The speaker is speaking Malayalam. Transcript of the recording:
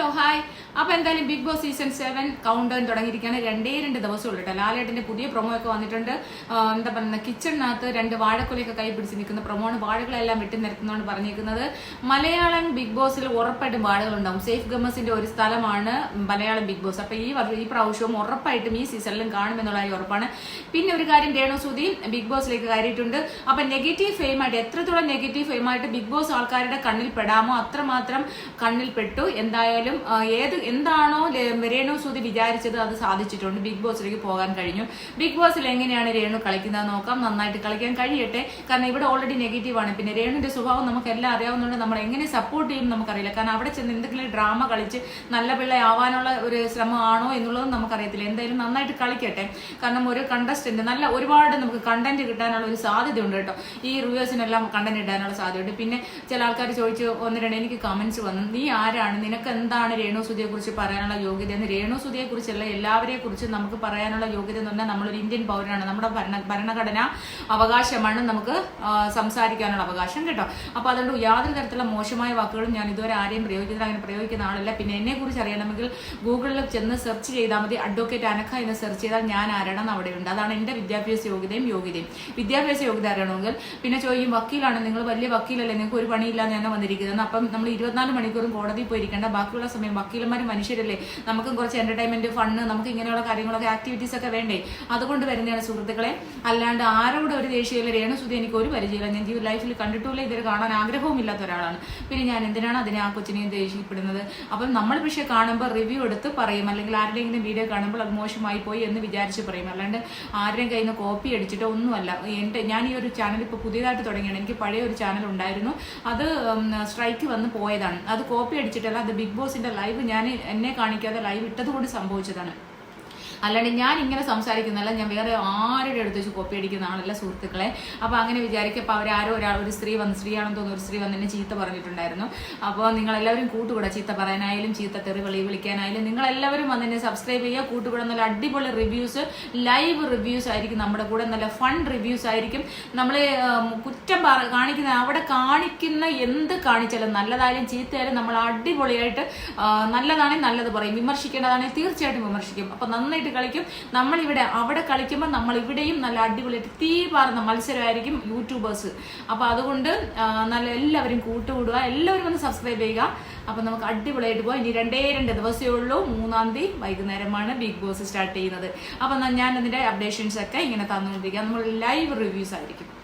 Hello hi. അപ്പോൾ എന്തായാലും Bigg Boss season 7 countdown തുടങ്ങിയിരിക്കുകയാണ്. 2 ദിവസമുള്ളൂ കേട്ടോ. ലാലേട്ടന്റെ പുതിയ പ്രൊമോ ഒക്കെ വന്നിട്ടുണ്ട്. എന്താ പറയുക, കിച്ചണിനകത്ത് 2 വാഴക്കൊലയൊക്കെ കൈ പിടിച്ച് നിൽക്കുന്ന പ്രൊമോണ്. വാഴകളെല്ലാം വെട്ടി നിരത്തുന്നതാണ് പറഞ്ഞിരിക്കുന്നത്. മലയാളം ബിഗ് ബോസിൽ ഉറപ്പായിട്ടും വാഴകളുണ്ടാവും. സേഫ് ഗമസിന്റെ ഒരു സ്ഥലമാണ് മലയാളം ബിഗ് ബോസ്. അപ്പോൾ ഈ പ്രാവശ്യവും ഉറപ്പായിട്ടും ഈ സീസണിലും കാണുമെന്നുള്ള ഉറപ്പാണ്. പിന്നെ ഒരു കാര്യം, രേണുസുതി ബിഗ് ബോസിലേക്ക് കയറിയിട്ടുണ്ട്. അപ്പൊ നെഗറ്റീവ് ഫെയിമായിട്ട്, എത്രത്തോളം നെഗറ്റീവ് ഫെയിമായിട്ട് ബിഗ് ബോസ് ആൾക്കാരുടെ കണ്ണിൽ പെടാമോ അത്രമാത്രം കണ്ണിൽ പെട്ടു. എന്തായാലും എന്താണോ രേണുസുതി വിചാരിച്ചത് അത് സാധിച്ചിട്ടുണ്ട്. ബിഗ് ബോസിലേക്ക് പോകാൻ കഴിഞ്ഞു. ബിഗ് ബോസിൽ എങ്ങനെയാണ് രേണു കളിക്കുന്നത് നോക്കാം. നന്നായിട്ട് കളിക്കാൻ കഴിയട്ടെ. കാരണം ഇവിടെ ഓൾറെഡി നെഗറ്റീവ് ആണ്. പിന്നെ രേണുവിന്റെ സ്വഭാവം നമുക്ക് എല്ലാം അറിയാവുന്നതുകൊണ്ട് നമ്മൾ എങ്ങനെ സപ്പോർട്ട് ചെയ്യും നമുക്കറിയില്ല. കാരണം അവിടെ ചെന്ന് എന്തെങ്കിലും ഡ്രാമ കളിച്ച് നല്ല പിള്ളയാവാനുള്ള ഒരു ശ്രമമാണോ എന്നുള്ളതും നമുക്കറിയത്തില്ല. എന്തായാലും നന്നായിട്ട് കളിക്കട്ടെ. കാരണം ഒരു കണ്ടസ്റ്റന്റ് നല്ല ഒരുപാട് നമുക്ക് കണ്ടന്റ് കിട്ടാനുള്ള ഒരു സാധ്യതയുണ്ട് കേട്ടോ. ഈ റിവ്യൂസിനെല്ലാം കണ്ടന്റ് ഇടാനുള്ള സാധ്യതയുണ്ട്. പിന്നെ ചില ആൾക്കാർ ചോദിച്ചു, 1-2 എനിക്ക് കമന്റ്സ് വന്നു, നീ ആരാണ്, നിനക്ക് എന്താണ് രേണുസുതിയെ കുറിച്ച് പറയാനുള്ള യോഗ്യത എന്ന്. രേണുസുതിയെ കുറിച്ചല്ല, എല്ലാവരെയും കുറിച്ച് നമുക്ക് പറയാനുള്ള യോഗ്യത എന്ന് പറഞ്ഞാൽ നമ്മളൊരു ഇന്ത്യൻ പൗരനാണ്. നമ്മുടെ ഭരണഘടന അവകാശമാണ് നമുക്ക് സംസാരിക്കാനുള്ള അവകാശം കേട്ടോ. അപ്പൊ അതുകൊണ്ട് യാതൊരു തരത്തിലുള്ള മോശമായ വാക്കുകളും ഞാൻ ഇതുവരെ ആരെയും പ്രയോഗിക്കുന്നത് അങ്ങനെ പ്രയോഗിക്കുന്ന ആളല്ല. പിന്നെ എന്നെ കുറിച്ച് അറിയണമെങ്കിൽ ഗൂഗിളിൽ ചെന്ന് സെർച്ച് ചെയ്താൽ മതി. അഡ്വക്കേറ്റ് അനഖ എന്ന് സെർച്ച് ചെയ്താൽ ഞാൻ ആരാണെന്ന് അവിടെ ഉണ്ട്. അതാണ് എന്റെ വിദ്യാഭ്യാസ യോഗ്യതയും. വിദ്യാഭ്യാസ യോഗ്യത അറിയണമെങ്കിൽ പിന്നെ ചോദിക്കും, വക്കീലാണ്, നിങ്ങൾ വലിയ വക്കീലല്ലേ, നിങ്ങൾക്ക് ഒരു പണിയില്ലാന്ന് ഞാൻ വന്നിരിക്കുന്നത്. അപ്പം നമ്മൾ 24 മണിക്കൂറും കോടതിയിൽ പോയിരിക്കേണ്ട. ബാക്കിയുള്ള സമയം വക്കീലന്മാർ മനുഷ്യരല്ലേ, നമുക്കും കുറച്ച് എന്റർടൈൻമെന്റ്, ഫണ്ണ്, നമുക്ക് ഇങ്ങനെയുള്ള കാര്യങ്ങളൊക്കെ ആക്ടിവിറ്റീസ് ഒക്കെ വേണ്ടേ. അതുകൊണ്ട് വരുന്നതാണ് സുഹൃത്തുക്കളെ. അല്ലാണ്ട് ആരോട് ഒരു ദേഷ്യമില്ല. രേണുസുതി എനിക്ക് ഒരു പരിചയമില്ല. ഞാൻ ലൈഫിൽ കണ്ടിട്ടില്ല, ഇതുവരെ കാണാൻ ആഗ്രഹവും ഇല്ലാത്ത ഒരാളാണ്. പിന്നെ ഞാൻ എന്തിനാണ് അതിനെ ആ കൊച്ചിനെയും ദേഷ്യപ്പെടുന്നത്. അപ്പം നമ്മൾ പക്ഷേ കാണുമ്പോൾ റിവ്യൂ എടുത്ത് പറയും, അല്ലെങ്കിൽ ആരുടെയെങ്കിലും വീഡിയോ കാണുമ്പോൾ അത് മോശമായി പോയി എന്ന് വിചാരിച്ച് പറയും. അല്ലാണ്ട് ആരുടെയും കയ്യിൽ നിന്ന് കോപ്പി അടിച്ചിട്ടോ ഒന്നുമല്ല. ഞാൻ ഈ ഒരു ചാനൽ ഇപ്പോൾ പുതിയതായിട്ട് തുടങ്ങിയാണ്. എനിക്ക് പഴയ ഒരു ചാനൽ ഉണ്ടായിരുന്നു, അത് സ്ട്രൈക്ക് വന്ന് പോയതാണ്. അത് കോപ്പി അടിച്ചിട്ടല്ല, അത് ബിഗ് ബോസിന്റെ ലൈവ് ഞാൻ എന്നെ കാണിക്കാതെ ലൈവ് ഇട്ടതുകൊണ്ട് സംഭവിച്ചതാണ്. അല്ലാണ്ട് ഞാൻ ഇങ്ങനെ സംസാരിക്കുന്നതല്ല, ഞാൻ വേറെ ആരുടെ അടുത്ത് വെച്ച് കോപ്പി അടിക്കുന്ന ആളല്ല സുഹൃത്തുക്കളെ. അപ്പോൾ അങ്ങനെ വിചാരിക്കും. അപ്പോൾ അവരാരോ ഒരു സ്ത്രീയാണെന്ന് തോന്നുന്നു, ഒരു സ്ത്രീ വന്ന് എന്നെ ചീത്ത പറഞ്ഞിട്ടുണ്ടായിരുന്നു. അപ്പോൾ നിങ്ങളെല്ലാവരും കൂട്ടുകൂടാ, ചീത്ത പറയാനായാലും ചീത്ത തെറി വിളിക്കാനായാലും നിങ്ങളെല്ലാവരും വന്ന് എന്നെ സബ്സ്ക്രൈബ് ചെയ്യുക, കൂട്ടുകൂടാ. നല്ല അടിപൊളി റിവ്യൂസ്, ലൈവ് റിവ്യൂസ് ആയിരിക്കും നമ്മുടെ കൂടെ. നല്ല ഫൺ റിവ്യൂസ് ആയിരിക്കും. നമ്മൾ കുറ്റം കാണിക്കുന്ന, അവിടെ കാണിക്കുന്ന എന്ത് കാണിച്ചാലും നല്ലതായാലും ചീത്തയായാലും നമ്മൾ അടിപൊളിയായിട്ട്, നല്ലതാണെങ്കിൽ നല്ലത് പറയും, വിമർശിക്കേണ്ടതാണെങ്കിൽ തീർച്ചയായിട്ടും വിമർശിക്കും. അപ്പോൾ നന്നായിട്ട് കളിക്കും. നമ്മളിവിടെ അവിടെ കളിക്കുമ്പോൾ നമ്മൾ ഇവിടെയും നല്ല അടിപൊളിയായിട്ട് തീ പാറുന്ന മത്സരമായിരിക്കും യൂട്യൂബേഴ്സ്. അപ്പോൾ അതുകൊണ്ട് നല്ല എല്ലാവരും കൂട്ടുകൂടുക, എല്ലാവരും ഒന്ന് സബ്സ്ക്രൈബ് ചെയ്യുക. അപ്പം നമുക്ക് അടിപൊളിയായിട്ട് പോകാം. ഇനി 2 ദിവസമേ ഉള്ളൂ. 3-ാം തീയതി വൈകുന്നേരമാണ് ബിഗ് ബോസ് സ്റ്റാർട്ട് ചെയ്യുന്നത്. അപ്പം ഞാൻ അതിൻ്റെ അപ്ഡേഷൻസ് ഒക്കെ ഇങ്ങനെ തന്നുകൊണ്ടിരിക്കുക. നമ്മൾ ലൈവ് റിവ്യൂസ് ആയിരിക്കും.